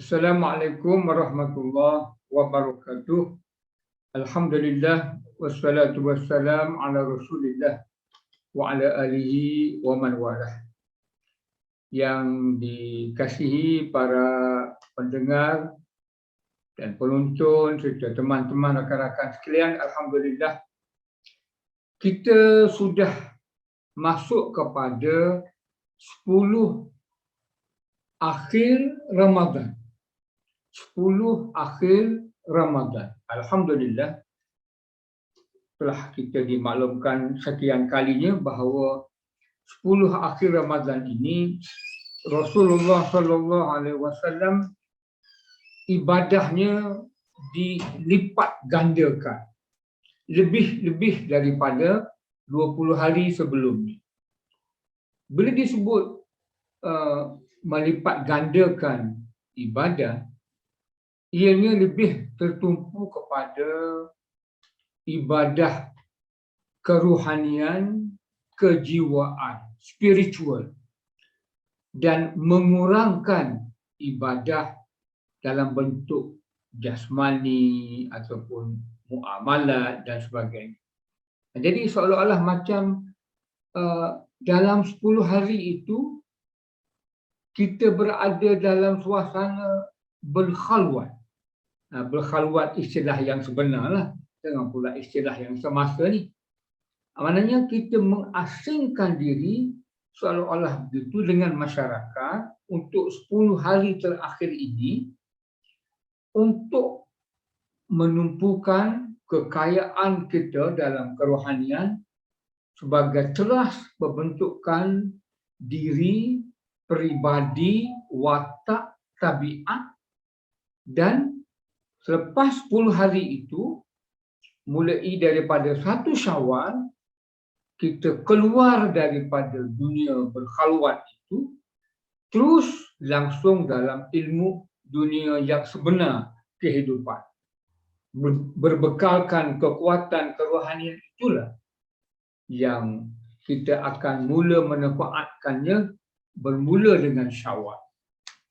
Assalamualaikum warahmatullahi wabarakatuh. Alhamdulillah wassalatu wassalam ala Rasulillah wa ala alihi wa man walah. Yang dikasihi para pendengar dan penonton serta teman-teman rakan-rakan sekalian, alhamdulillah kita sudah masuk kepada 10 akhir Ramadan. 10 akhir Ramadan. Alhamdulillah telah kita dimaklumkan sekian kalinya bahawa 10 akhir Ramadan ini Rasulullah sallallahu alaihi wasallam ibadahnya dilipat gandakan lebih daripada 20 hari sebelumnya. Bila disebut melipat gandakan ibadah, ianya lebih tertumpu kepada ibadah kerohanian, kejiwaan, spiritual, dan mengurangkan ibadah dalam bentuk jasmani ataupun muamalat dan sebagainya. Jadi seolah-olah macam dalam 10 hari itu kita berada dalam suasana berkhalwat. Berkhalwat istilah yang sebenarlah, jangan pula istilah yang semasa ni. Maknanya kita mengasingkan diri seolah-olah begitu dengan masyarakat untuk 10 hari terakhir ini untuk menumpukan kekayaan kita dalam kerohanian sebagai teras pembentukan diri, peribadi, watak, tabiat, dan selepas 10 hari itu, mulai daripada 1 Syawal, kita keluar daripada dunia berkhalwat itu, terus langsung dalam ilmu dunia yang sebenar kehidupan. Berbekalkan kekuatan kerohanian itulah yang kita akan mula memanfaatkannya bermula dengan Syawal.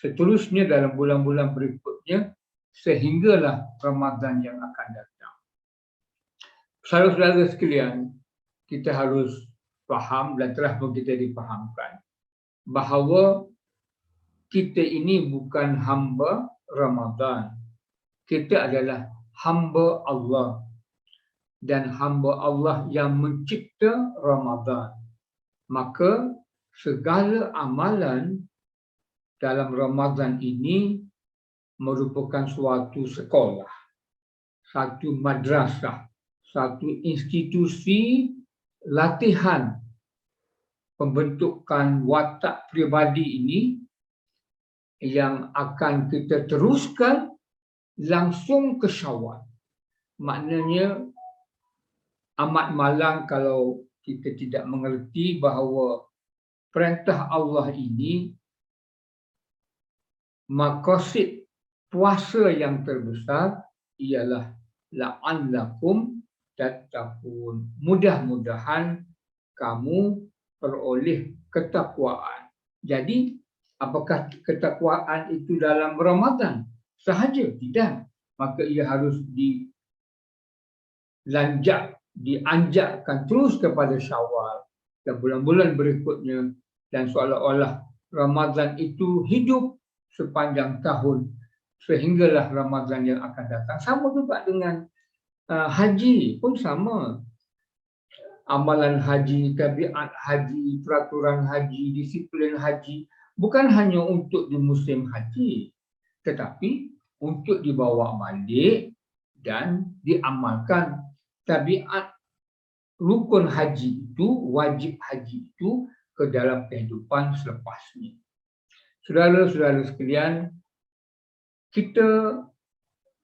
Seterusnya dalam bulan-bulan berikutnya sehinggalah Ramadan yang akan datang. Saudara-saudara sekalian, kita harus faham dan telah pun kita difahamkan bahawa kita ini bukan hamba Ramadan. Kita adalah hamba Allah dan hamba Allah yang mencipta Ramadan. Maka segala amalan dalam Ramadan ini merupakan suatu sekolah, satu madrasah, satu institusi latihan pembentukan watak pribadi ini yang akan kita teruskan langsung ke Syawal. Maknanya amat malang kalau kita tidak mengerti bahawa perintah Allah ini maqasid puasa yang terbesar ialah la'allakum tattaqun. Mudah-mudahan kamu peroleh ketakwaan. Jadi, apakah ketakwaan itu dalam Ramadan sahaja? Tidak. Maka ia harus dianjakkan terus kepada Syawal dan bulan-bulan berikutnya, dan seolah-olah Ramadan itu hidup sepanjang tahun sehinggalah Ramadan yang akan datang. Sama juga dengan haji pun sama. Amalan haji, tabiat haji, peraturan haji, disiplin haji bukan hanya untuk di musim haji, tetapi untuk dibawa balik dan diamalkan. Tabiat rukun haji itu, wajib haji itu ke dalam kehidupan selepasnya. Saudara-saudara sekalian, kita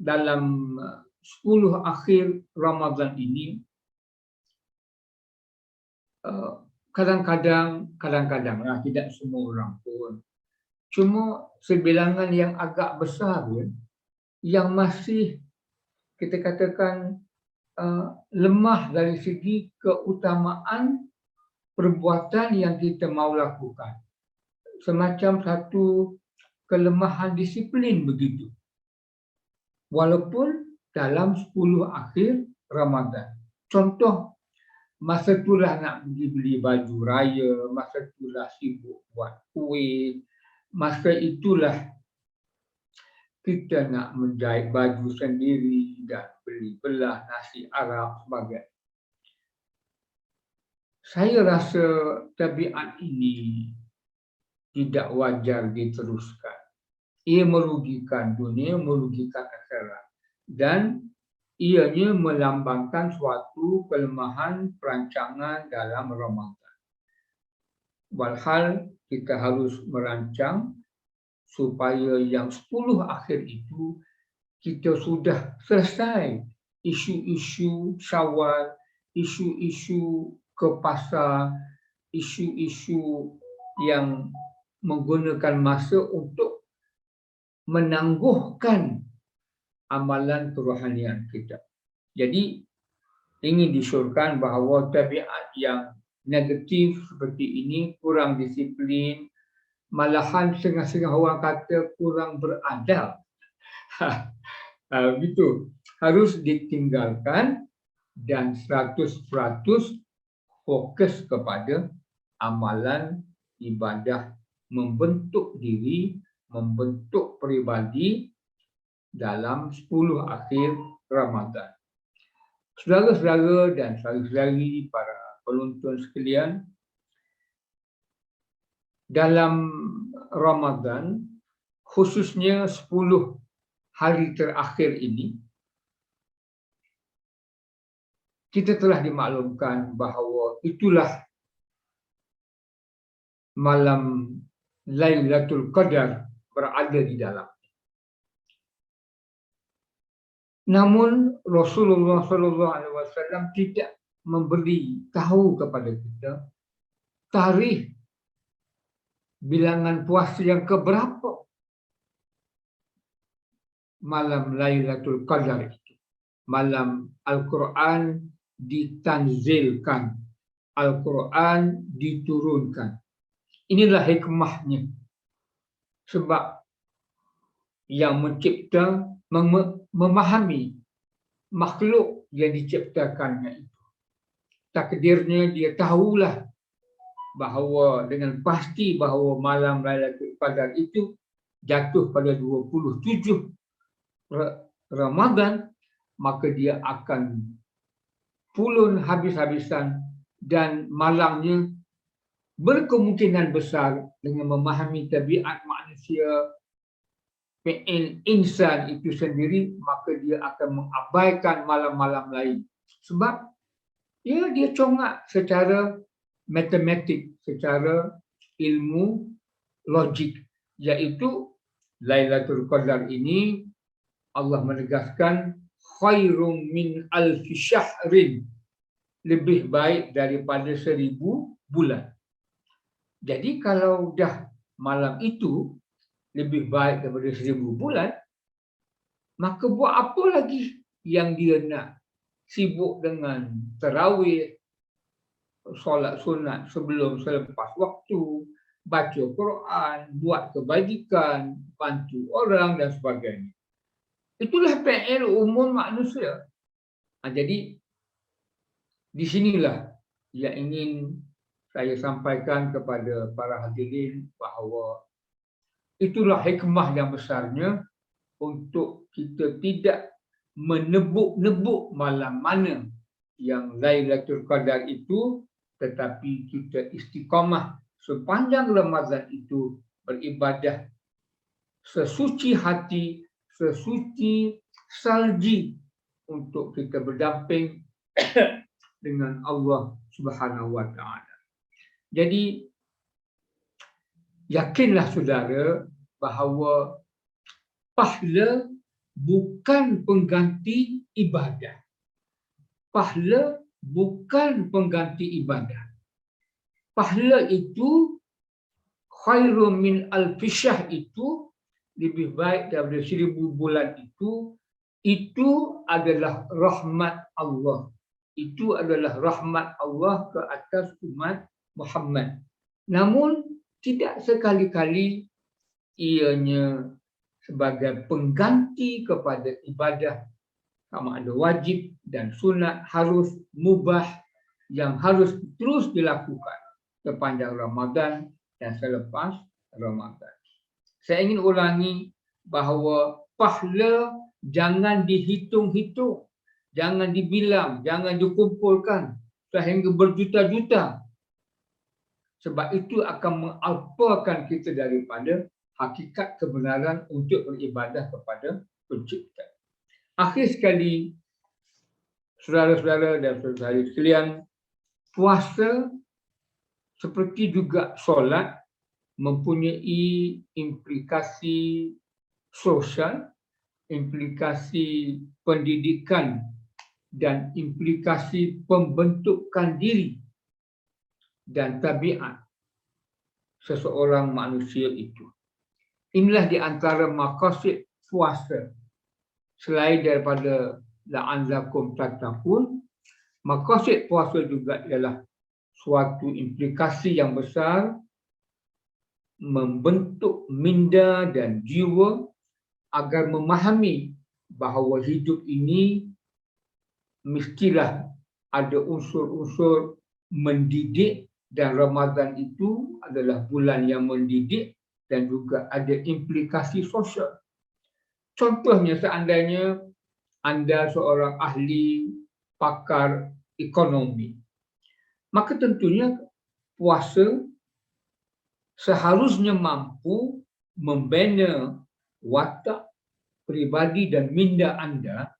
dalam 10 akhir Ramadan ini kadang-kadang tidak semua orang pun, cuma sebilangan yang agak besar yang masih kita katakan lemah dari segi keutamaan perbuatan yang kita mahu lakukan. Semacam satu kelemahan disiplin begitu. Walaupun dalam 10 akhir Ramadan. Contoh, masa itulah nak pergi beli baju raya, masa itulah sibuk buat kuih, masa itulah kita nak menjahit baju sendiri dan beli belah nasi Arab sebagainya. Saya rasa tabiat ini tidak wajar diteruskan. Ia merugikan dunia, merugikan akhirat. Dan ianya melambangkan suatu kelemahan perancangan dalam Ramadan. Walhal kita harus merancang supaya yang 10 akhir itu kita sudah selesai isu-isu Syawal, isu-isu ke pasar, isu-isu yang menggunakan masa untuk menangguhkan amalan kerohanian kita. Jadi ingin disyorkan bahawa tabiat yang negatif seperti ini, kurang disiplin, malahan setengah-setengah orang kata kurang beradab. Begitu. Harus ditinggalkan dan 100% fokus kepada amalan ibadah, membentuk diri, membentuk peribadi dalam 10 akhir Ramadan. Saudara-saudara dan saudari-saudari para penonton sekalian, dalam Ramadan, khususnya 10 hari terakhir ini, kita telah dimaklumkan bahawa itulah malam Lailatul Qadar berada di dalam. Namun Rasulullah SAW tidak memberi tahu kepada kita tarikh bilangan puasa yang keberapa malam Lailatul Qadar itu. Malam Al-Quran ditanzilkan, Al-Quran diturunkan. Inilah hikmahnya. Sebab yang mencipta memahami makhluk yang diciptakannya itu. Takdirnya dia tahulah bahawa dengan pasti bahawa malam Lailatul Qadar itu jatuh pada 27 Ramadan, maka dia akan pulun habis-habisan dan malangnya berkemungkinan besar dengan memahami tabiat manusia, fi'il insan itu sendiri, maka dia akan mengabaikan malam-malam lain. Sebab dia congak secara matematik, secara ilmu logik, iaitu Lailatul Qadar ini Allah menegaskan khairum min alfi syahrin, lebih baik daripada 1000 bulan. Jadi kalau dah malam itu lebih baik daripada 1000 bulan, maka buat apa lagi yang dia nak sibuk dengan tarawih, solat sunat sebelum selepas waktu, baca Quran, buat kebajikan, bantu orang dan sebagainya. Itulah PL umum manusia. Jadi di sinilah yang ingin saya sampaikan kepada para hadirin bahawa itulah hikmah yang besarnya untuk kita tidak menebuk-nebuk malam mana yang Lailatul Qadar itu, tetapi kita istiqamah sepanjang Ramadan itu beribadah sesuci hati, sesuci salji untuk kita berdamping dengan Allah Subhanahu wa taala. Jadi yakinlah saudara bahawa pahala bukan pengganti ibadah. Pahala bukan pengganti ibadah. Pahala itu khairum min alfi syahr, itu lebih baik daripada 1000 bulan itu adalah rahmat Allah. Itu adalah rahmat Allah ke atas umat Muhammad. Namun tidak sekali-kali ianya sebagai pengganti kepada ibadah sama ada wajib dan sunat, harus, mubah yang harus terus dilakukan sepanjang Ramadan dan selepas Ramadan. Saya ingin ulangi bahawa pahala jangan dihitung-hitung, jangan dibilang, jangan dikumpulkan sehingga berjuta-juta. Sebab itu akan mengalpakan kita daripada hakikat kebenaran untuk beribadah kepada Pencipta. Akhir sekali, saudara-saudara dan saudara sekalian, puasa seperti juga solat mempunyai implikasi sosial, implikasi pendidikan dan implikasi pembentukan diri dan tabiat seseorang manusia itu. Inilah di antara maqasid puasa. Selain daripada la'allakum tattaqun, maqasid puasa juga ialah suatu implikasi yang besar membentuk minda dan jiwa agar memahami bahawa hidup ini mestilah ada unsur-unsur mendidik, dan Ramadan itu adalah bulan yang mendidik dan juga ada implikasi sosial. Contohnya, seandainya anda seorang ahli pakar ekonomi, maka tentunya puasa seharusnya mampu membina watak pribadi dan minda anda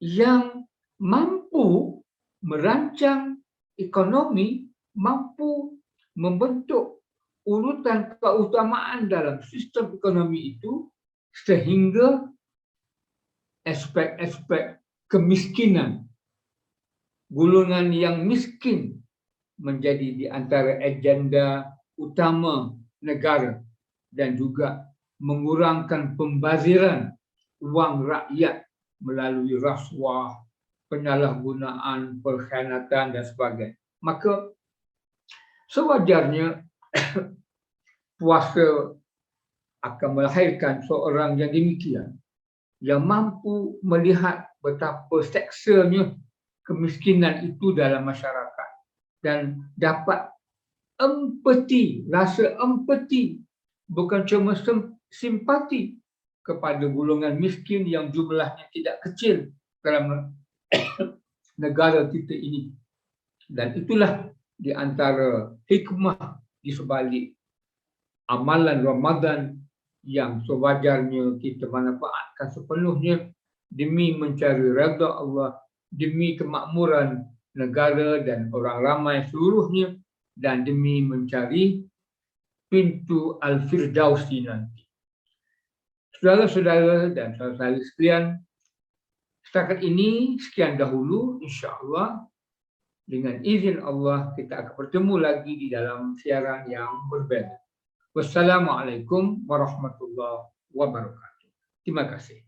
yang mampu merancang ekonomi, mampu membentuk urutan keutamaan dalam sistem ekonomi itu sehingga aspek-aspek kemiskinan, golongan yang miskin menjadi di antara agenda utama negara dan juga mengurangkan pembaziran wang rakyat melalui rasuah, penyalahgunaan, perkhianatan dan sebagainya. Maka sewajarnya puasa akan melahirkan seorang yang demikian, yang mampu melihat betapa seksanya kemiskinan itu dalam masyarakat dan dapat empati, rasa empati, bukan cuma simpati kepada golongan miskin yang jumlahnya tidak kecil dalam negara kita ini. Dan itulah di antara hikmah di sebalik amalan Ramadan yang sewajarnya kita manfaatkan sepenuhnya demi mencari redha Allah, demi kemakmuran negara dan orang ramai seluruhnya, dan demi mencari pintu Al-Firdausi nanti. Saudara-saudara dan saudara-saudari sekalian, setakat ini sekian dahulu, insya-Allah. Dengan izin Allah, kita akan bertemu lagi di dalam siaran yang berbeda. Wassalamualaikum warahmatullahi wabarakatuh. Terima kasih.